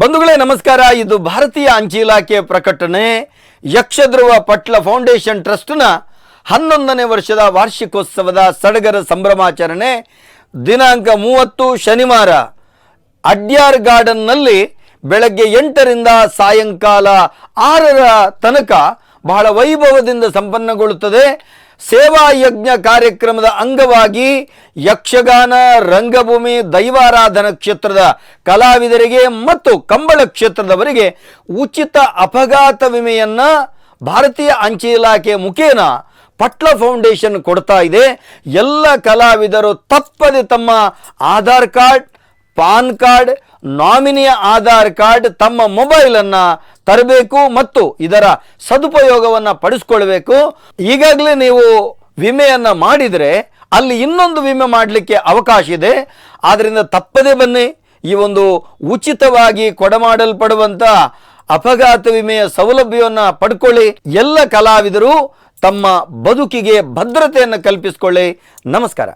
ಬಂಧುಗಳೇ ನಮಸ್ಕಾರ. ಇದು ಭಾರತೀಯ ಅಂಚೆ ಇಲಾಖೆ ಪ್ರಕಟಣೆ. ಯಕ್ಷಧ್ರುವ ಪಟ್ಲ ಫೌಂಡೇಶನ್ ಟ್ರಸ್ಟ್ನ 11ನೇ ವರ್ಷದ ವಾರ್ಷಿಕೋತ್ಸವದ ಸಡಗರ ಸಂಭ್ರಮಾಚರಣೆ ದಿನಾಂಕ 30 ಶನಿವಾರ ಅಡ್ಯಾರ್ ಗಾರ್ಡನ್ನಲ್ಲಿ ಬೆಳಗ್ಗೆ 8ರಿಂದ ಸಾಯಂಕಾಲ 6ರ ತನಕ ಬಹಳ ವೈಭವದಿಂದ ಸಂಪನ್ನಗೊಳ್ಳುತ್ತದೆ. ಸೇವಾ ಯಜ್ಞ ಕಾರ್ಯಕ್ರಮದ ಅಂಗವಾಗಿ ಯಕ್ಷಗಾನ, ರಂಗಭೂಮಿ, ದೈವಾರಾಧನಾ ಕ್ಷೇತ್ರದ ಕಲಾವಿದರಿಗೆ ಮತ್ತು ಕಂಬಳ ಕ್ಷೇತ್ರದವರಿಗೆ ಉಚಿತ ಅಪಘಾತ ವಿಮೆಯನ್ನು ಭಾರತೀಯ ಅಂಚೆ ಇಲಾಖೆ ಮುಖೇನ ಪಟ್ಲ ಫೌಂಡೇಶನ್ ಕೊಡ್ತಾ ಇದೆ. ಎಲ್ಲ ಕಲಾವಿದರು ತಪ್ಪದೆ ತಮ್ಮ ಆಧಾರ್ ಕಾರ್ಡ್, ಪಾನ್ ಕಾರ್ಡ್, ನಾಮಿನಿಯ ಆಧಾರ್ ಕಾರ್ಡ್, ತಮ್ಮ ಮೊಬೈಲನ್ನು ತರಬೇಕು ಮತ್ತು ಇದರ ಸದುಪಯೋಗವನ್ನು ಪಡಿಸ್ಕೊಳ್ಬೇಕು. ಈಗಾಗಲೇ ನೀವು ವಿಮೆಯನ್ನು ಮಾಡಿದರೆ ಅಲ್ಲಿ ಇನ್ನೊಂದು ವಿಮೆ ಮಾಡಲಿಕ್ಕೆ ಅವಕಾಶ ಇದೆ. ಆದ್ದರಿಂದ ತಪ್ಪದೇ ಬನ್ನಿ. ಈ ಒಂದು ಉಚಿತವಾಗಿ ಕೊಡಮಾಡಲ್ಪಡುವಂಥ ಅಪಘಾತ ವಿಮೆಯ ಸೌಲಭ್ಯವನ್ನು ಪಡ್ಕೊಳ್ಳಿ. ಎಲ್ಲ ಕಲಾವಿದರು ತಮ್ಮ ಬದುಕಿಗೆ ಭದ್ರತೆಯನ್ನು ಕಲ್ಪಿಸಿಕೊಳ್ಳಿ. ನಮಸ್ಕಾರ.